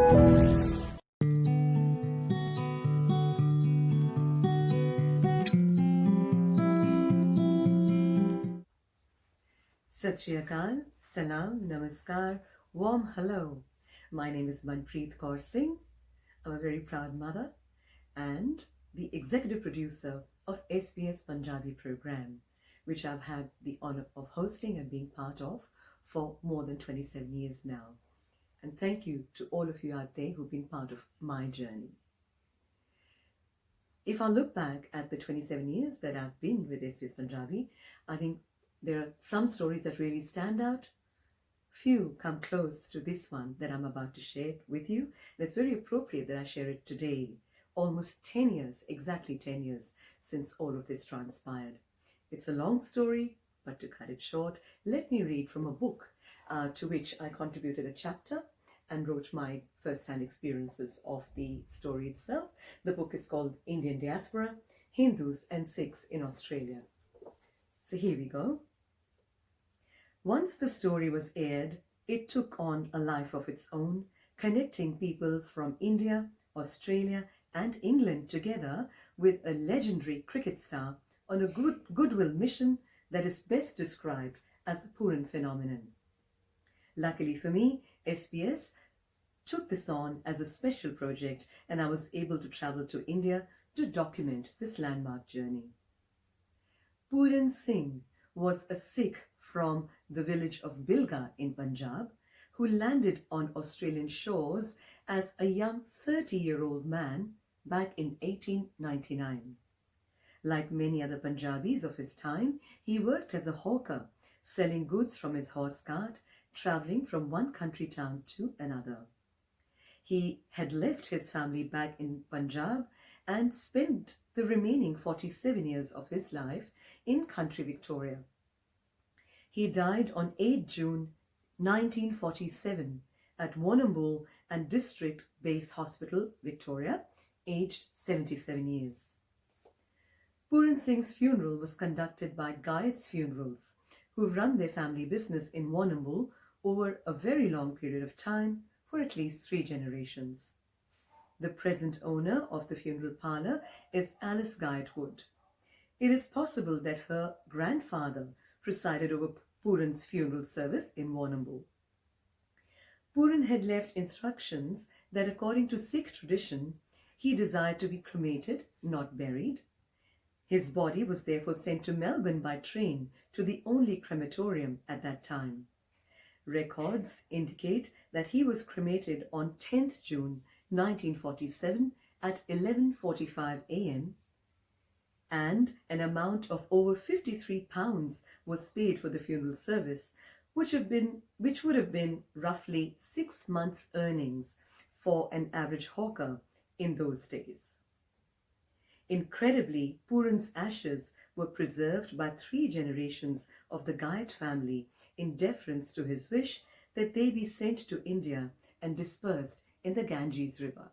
Sat Shri Akal, Salam, Namaskar, warm hello. My name is Manpreet Kaur Singh. I'm a very proud mother and the executive producer of SBS Punjabi program, which I've had the honor of hosting and being part of for more than 27 years now. And thank you to all of you out there who've been part of my journey. If I look back at the 27 years that I've been with SBS Punjabi, I think there are some stories that really stand out. Few come close to this one that I'm about to share with you. And it's very appropriate that I share it today, almost 10 years, exactly 10 years since all of this transpired. It's a long story, but to cut it short, let me read from a book to which I contributed a chapter and wrote my first-hand experiences of the story itself. The book is called Indian Diaspora, Hindus and Sikhs in Australia. So here we go. Once the story was aired, it took on a life of its own, connecting people from India, Australia and England together with a legendary cricket star on a goodwill mission that is best described as a Puran phenomenon. Luckily for me, SBS took this on as a special project and I was able to travel to India to document this landmark journey. Puran Singh was a Sikh from the village of Bilga in Punjab who landed on Australian shores as a young 30-year-old man back in 1899. Like many other Punjabis of his time, he worked as a hawker, selling goods from his horse cart, travelling from one country town to another. He had left his family back in Punjab and spent the remaining 47 years of his life in country Victoria. He died on 8 June 1947 at Warrnambool and District Base Hospital, Victoria, aged 77 years. Puran Singh's funeral was conducted by Gayat's Funerals, who've run their family business in Warrnambool over a very long period of time for at least 3 generations. The present owner of the funeral parlour is Alice Gayat Wood. It is possible that her grandfather presided over Puran's funeral service in Warrnambool. Puran had left instructions that according to Sikh tradition, he desired to be cremated, not buried. His body was therefore sent to Melbourne by train to the only crematorium at that time. Records indicate that he was cremated on 10th June 1947 at 11:45 a.m. and an amount of over £53 was paid for the funeral service, which would have been roughly 6 months' earnings for an average hawker in those days. Incredibly, Puran's ashes were preserved by 3 generations of the Gayat family in deference to his wish that they be sent to India and dispersed in the Ganges River.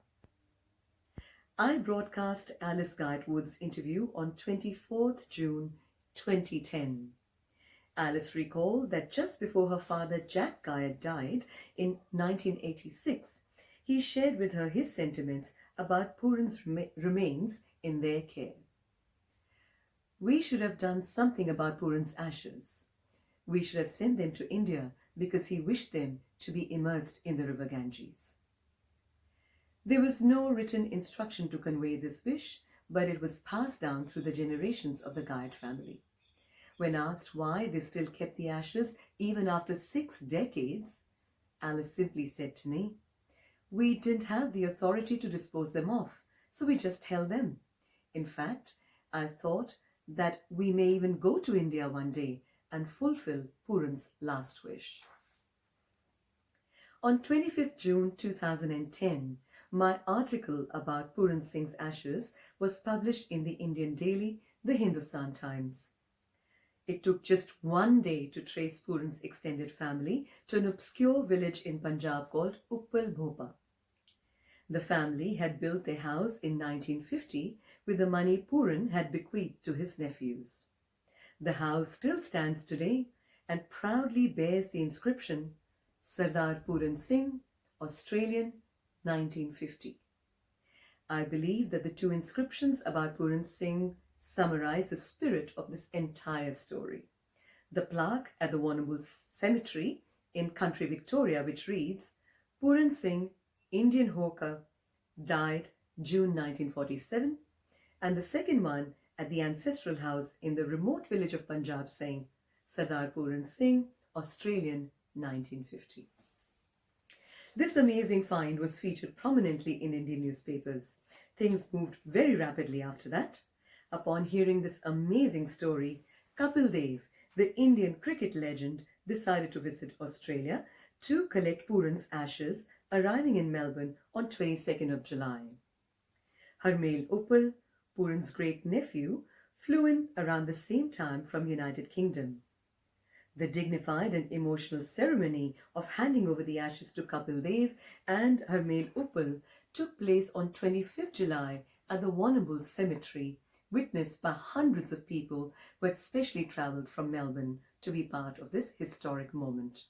I broadcast Alice Gayat Wood's interview on 24th June 2010. Alice recalled that just before her father Jack Gayat died in 1986, he shared with her his sentiments about Puran's remains in their care. We should have done something about Puran's ashes. We should have sent them to India because he wished them to be immersed in the river Ganges. There was no written instruction to convey this wish, but it was passed down through the generations of the Gayat family. When asked why they still kept the ashes even after 6 decades, Alice simply said to me, "We didn't have the authority to dispose them off, so we just held them. In fact, I thought that we may even go to India one day and fulfill Puran's last wish." On 25th June 2010, my article about Puran Singh's ashes was published in the Indian daily, The Hindustan Times. It took just 1 day to trace Puran's extended family to an obscure village in Punjab called Uppal Bhopa. The family had built their house in 1950 with the money Puran had bequeathed to his nephews. The house still stands today and proudly bears the inscription, Sardar Puran Singh, Australian, 1950. I believe that the two inscriptions about Puran Singh summarize the spirit of this entire story. The plaque at the Warrnambool Cemetery in country Victoria, which reads, Puran Singh, Indian hawker, died June 1947, and the second one at the ancestral house in the remote village of Punjab saying, Sardar Puran Singh, Australian, 1950. This amazing find was featured prominently in Indian newspapers. Things moved very rapidly after that. Upon hearing this amazing story, Kapil Dev, the Indian cricket legend, decided to visit Australia to collect Puran's ashes, arriving in Melbourne on 22nd of July. Harmail Uppal, Puran's great-nephew, flew in around the same time from United Kingdom. The dignified and emotional ceremony of handing over the ashes to Kapil Dev and Harmail Uppal took place on 25th July at the Warrnambool Cemetery, witnessed by hundreds of people who had specially travelled from Melbourne to be part of this historic moment.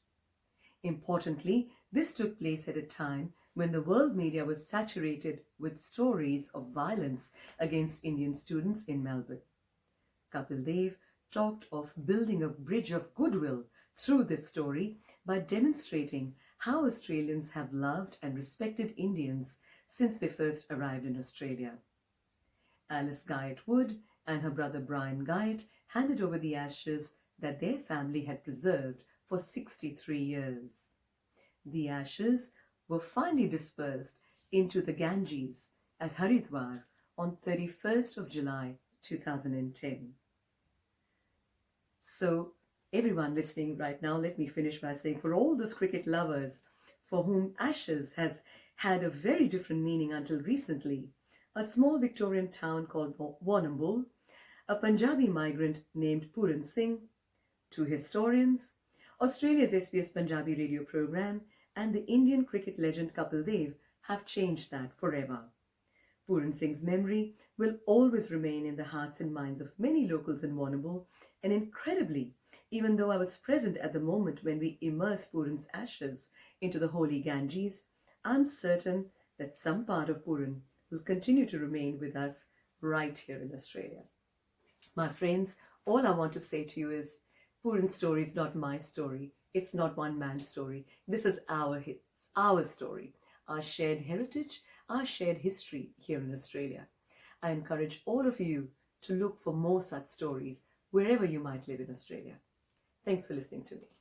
Importantly, this took place at a time when the world media was saturated with stories of violence against Indian students in Melbourne. Kapil Dev talked of building a bridge of goodwill through this story by demonstrating how Australians have loved and respected Indians since they first arrived in Australia. Alice Guyot Wood and her brother Brian Guyot handed over the ashes that their family had preserved for 63 years. The ashes were finally dispersed into the Ganges at Haridwar on 31st of July 2010. So, everyone listening right now, let me finish by saying, for all those cricket lovers for whom ashes has had a very different meaning until recently, a small Victorian town called Warrnambool, a Punjabi migrant named Puran Singh, two historians, Australia's SBS Punjabi radio program, and the Indian cricket legend Kapil Dev have changed that forever. Puran Singh's memory will always remain in the hearts and minds of many locals in Warrnambool, and incredibly, even though I was present at the moment when we immersed Puran's ashes into the holy Ganges, I'm certain that some part of Puran will continue to remain with us right here in Australia. My friends, all I want to say to you is, Puran's story is not my story. It's not one man's story. This is our story, our shared heritage, our shared history here in Australia. I encourage all of you to look for more such stories wherever you might live in Australia. Thanks for listening to me.